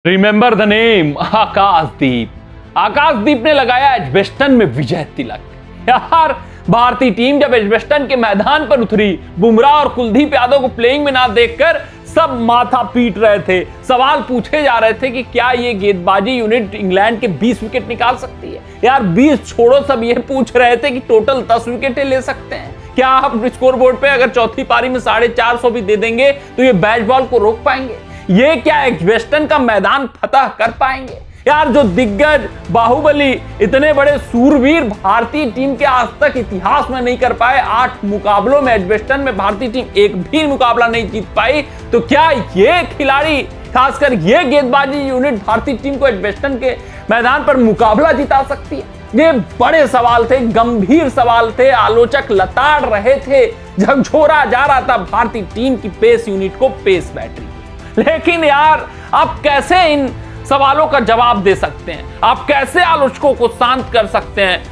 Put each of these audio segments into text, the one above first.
Remember the name आकाशदीप। आकाशदीप ने लगाया Edgbaston में विजय तिलक। यार भारतीय टीम जब एजबेस्टन के मैदान पर उतरी, बुमराह और कुलदीप यादव को प्लेइंग में ना देखकर सब माथा पीट रहे थे। सवाल पूछे जा रहे थे कि क्या ये गेंदबाजी यूनिट इंग्लैंड के 20 विकेट निकाल सकती है। यार 20 छोड़ो, सब ये पूछ रहे थे कि टोटल 10 विकेटें ले सकते हैं क्या आप स्कोर बोर्ड पे अगर चौथी पारी में 450 भी दे देंगे तो ये बैच बॉल को रोक पाएंगे? ये क्या एजबेस्टन का मैदान फतह कर पाएंगे? यार जो दिग्गज बाहुबली, इतने बड़े सूरवीर भारतीय टीम के आज तक इतिहास में नहीं कर पाए, 8 मुकाबलों में एजबेस्टन में भारतीय टीम एक भी मुकाबला नहीं जीत पाई, तो क्या ये खिलाड़ी, खासकर ये गेंदबाजी यूनिट भारतीय टीम को एजबेस्टन के मैदान पर मुकाबला जिता सकती है? ये बड़े सवाल थे, गंभीर सवाल थे, आलोचक लताड़ रहे थे, झकझोरा जा रहा था भारतीय टीम की पेस यूनिट को, पेस बैटरी। लेकिन यार आप कैसे इन सवालों का जवाब दे सकते हैं? आप कैसे आलोचकों को शांत कर सकते हैं?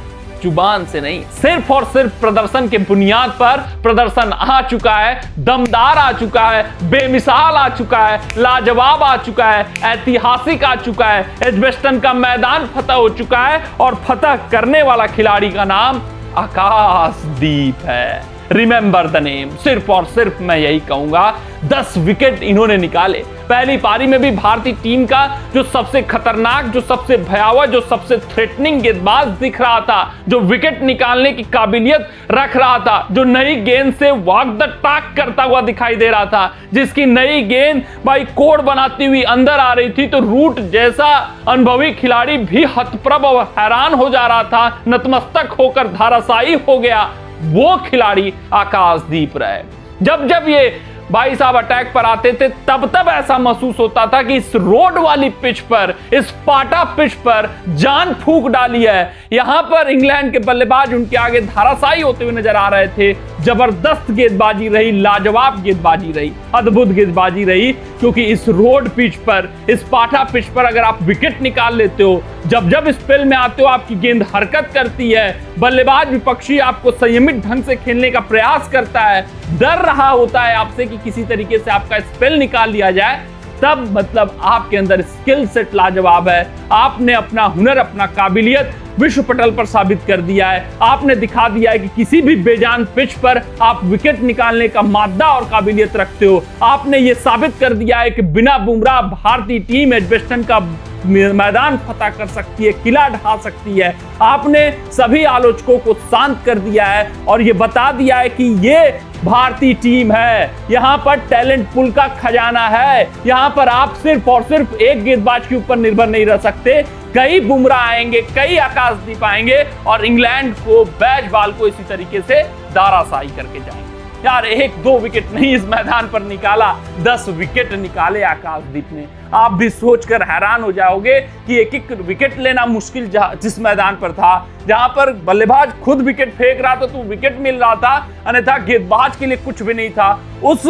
जुबान से नहीं, सिर्फ और सिर्फ प्रदर्शन के बुनियाद पर। प्रदर्शन आ चुका है, दमदार आ चुका है, बेमिसाल आ चुका है, लाजवाब आ चुका है, ऐतिहासिक आ चुका है। एजबेस्टन का मैदान फतह हो चुका है और फतह करने वाला खिलाड़ी का नाम आकाशदीप है। Remember the name. सिर्फ और सिर्फ मैं यही कहूंगा, 10 विकेट इन्होंने निकाले। पहली पारी में भी भारतीय टीम का जो सबसे खतरनाक, जो सबसे भयावह, जो सबसे थ्रेटनिंग गेंदबाज दिख रहा था, जो विकेट निकालने की काबिलियत रख रहा था, जो नई गेंद से वॉक द टॉक करता हुआ दिखाई दे रहा था, जिसकी नई गेंद भाई कोड बनाती हुई अंदर आ रही थी, तो रूट जैसा अनुभवी खिलाड़ी भी हतप्रभ और हैरान हो जा रहा था, नतमस्तक होकर धाराशायी हो गया, वो खिलाड़ी आकाशदीप रहे। जब जब ये भाई साहब अटैक पर आते थे, तब तब ऐसा महसूस होता था कि इस रोड वाली पिच पर, इस पाटा पिच पर जान फूंक डाली है। यहां पर इंग्लैंड के बल्लेबाज उनके आगे धाराशायी होते हुए नजर आ रहे थे। जबरदस्त गेंदबाजी रही, लाजवाब गेंदबाजी रही, अद्भुत गेंदबाजी रही, क्योंकि इस रोड पिच पर, इस पाटा पिच पर अगर आप विकेट निकाल लेते हो, जब जब स्पेल में आते हो, आपकी गेंद हरकत करती है, बल्लेबाज विपक्षी आपको संयमित ढंग से खेलने का प्रयास करता है, डर रहा होता है आपसे कि किसी तरीके से आपका स्पेल निकाल लिया जाए, तब मतलब आपके अंदर स्किल सेट लाजवाब है। आपने अपना हुनर, अपना काबिलियत विश्व पटल पर साबित कर दिया है। आपने दिखा दिया है कि किसी भी बेजान पिच पर आप विकेट निकालने का मादा और काबिलियत रखते हो। आपने ये साबित कर दिया है कि बिना बुमराह भारतीय टीम एजबेस्टन का मैदान फतह कर सकती है, किला ढहा सकती है। आपने सभी आलोचकों को शांत कर दिया है और ये बता दिया है कि ये भारतीय टीम है, यहां पर टैलेंट पुल का खजाना है। यहां पर आप सिर्फ और सिर्फ एक गेंदबाज के ऊपर निर्भर नहीं रह सकते, कई बुमराह आएंगे, कई आकाशदीप आएंगे और इंग्लैंड को, बैच बॉल को इसी तरीके से दाराशाही करके जाएंगे। यार 1-2 विकेट नहीं इस मैदान पर निकाला, 10 विकेट निकाले आकाशदीप ने। आप भी सोचकर हैरान हो जाओगे कि एक विकेट लेना मुश्किल जिस मैदान पर था, जहां पर बल्लेबाज खुद विकेट फेंक रहा था तो विकेट मिल रहा था, अन्यथा गेंदबाज के लिए कुछ भी नहीं था। उस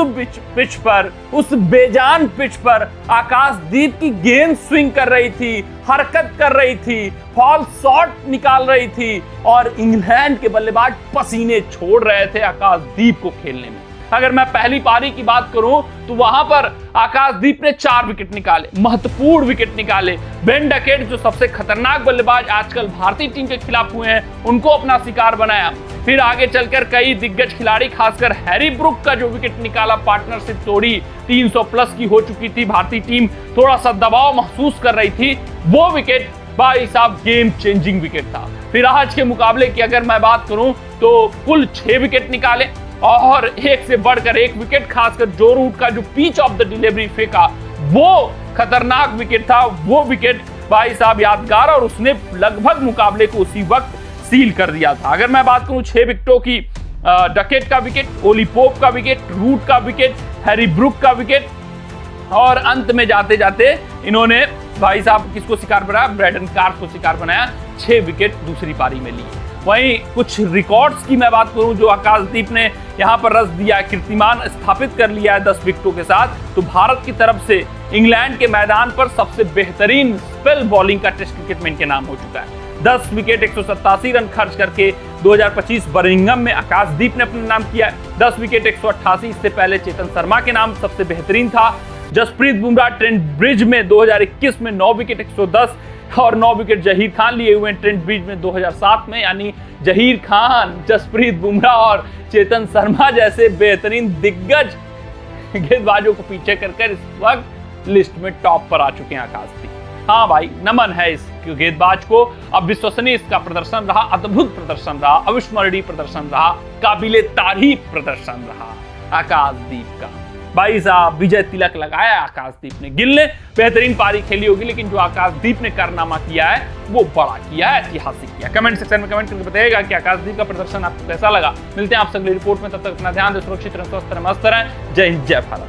पिच पर, उस बेजान पिच पर आकाशदीप की गेंद स्विंग कर रही थी, हरकत कर रही थी, फॉल शॉट निकाल रही थी और इंग्लैंड के बल्लेबाज पसीने छोड़ रहे थे आकाशदीप को खेलने में। अगर मैं पहली पारी की बात करूं तो वहां पर आकाशदीप ने 4 विकेट निकाले, महत्वपूर्ण विकेट निकाले। बेन डकेट जो सबसे खतरनाक बल्लेबाज आजकल भारतीय टीम के खिलाफ हुए हैं, उनको अपना शिकार बनाया। फिर आगे चलकर कई दिग्गज खिलाड़ी, खासकर हैरी ब्रुक का जो विकेट निकाला, पार्टनरशिप तोड़ी, 300 प्लस की हो चुकी थी भारतीय टीम, थोड़ा सा दबाव महसूस कर रही थी, वो विकेट भाई साहब गेम चेंजिंग विकेट था। फिर आज के मुकाबले की अगर मैं बात करूं तो कुल 6 विकेट निकाले और एक से बढ़कर एक विकेट, खासकर जो रूट का जो पिच ऑफ द डिलीवरी फेंका, वो खतरनाक विकेट था। वो विकेट भाई साहब यादगार, और उसने लगभग मुकाबले को उसी वक्त सील कर दिया था। अगर मैं बात करूं 6 विकेटों की, डकेट का विकेट, ओली पोप का विकेट, रूट का विकेट, हैरी ब्रुक का विकेट, और अंत में जाते जाते इन्होंने भाई साहब किसको शिकार बनाया? ब्रैडन कार्क को शिकार बनाया। 6 विकेट दूसरी पारी में लिए। वहीं कुछ रिकॉर्ड्स की मैं बात करूं जो आकाशदीप ने यहां पर रच दिया, कीर्तिमान स्थापित कर लिया है 10 विकेटों के साथ, तो भारत की तरफ से इंग्लैंड के मैदान पर सबसे बेहतरीन स्पेल बॉलिंग का टेस्ट क्रिकेट में इनके नाम हो चुका है। 10 विकेट 187 रन खर्च करके 2025 बर्मिंघम में आकाशदीप ने अपना नाम किया। 10 विकेट 188, इससे पहले चेतन शर्मा के नाम सबसे बेहतरीन था। जसप्रीत बुमराह ट्रेंट ब्रिज में 2021 में 9 विकेट 110 और 9 विकेट जहीर खान लिए हुए हैं ट्रेंट ब्रिज में 2007 में। यानी जहीर खान, जसप्रीत बुमराह और चेतन शर्मा जैसे बेहतरीन दिग्गज गेंदबाजों को पीछे कर इस वक्त लिस्ट में टॉप पर आ चुके हैं आकाशदीप। हाँ भाई, नमन है इस गेंदबाज को। अब विश्वसनीय इसका प्रदर्शन रहा, अद्भुत प्रदर्शन रहा, अविस्मरणीय प्रदर्शन रहा, काबिले तारीफ प्रदर्शन रहा आकाशदीप का। भाई साहब, विजय तिलक लगाया आकाशदीप ने। गिल ने बेहतरीन पारी खेली होगी, लेकिन जो आकाशदीप ने कारनामा किया है वो बड़ा किया है, ऐतिहासिक किया। कमेंट सेक्शन में कमेंट करके बताइएगा कि आकाशदीप का प्रदर्शन आपको कैसा लगा। मिलते हैं आपसे अगली रिपोर्ट में, तब तक अपना ध्यान दें, सुरक्षित रहें, स्वस्थ रहें, मस्त रहें। जय हिंद, जय भारत।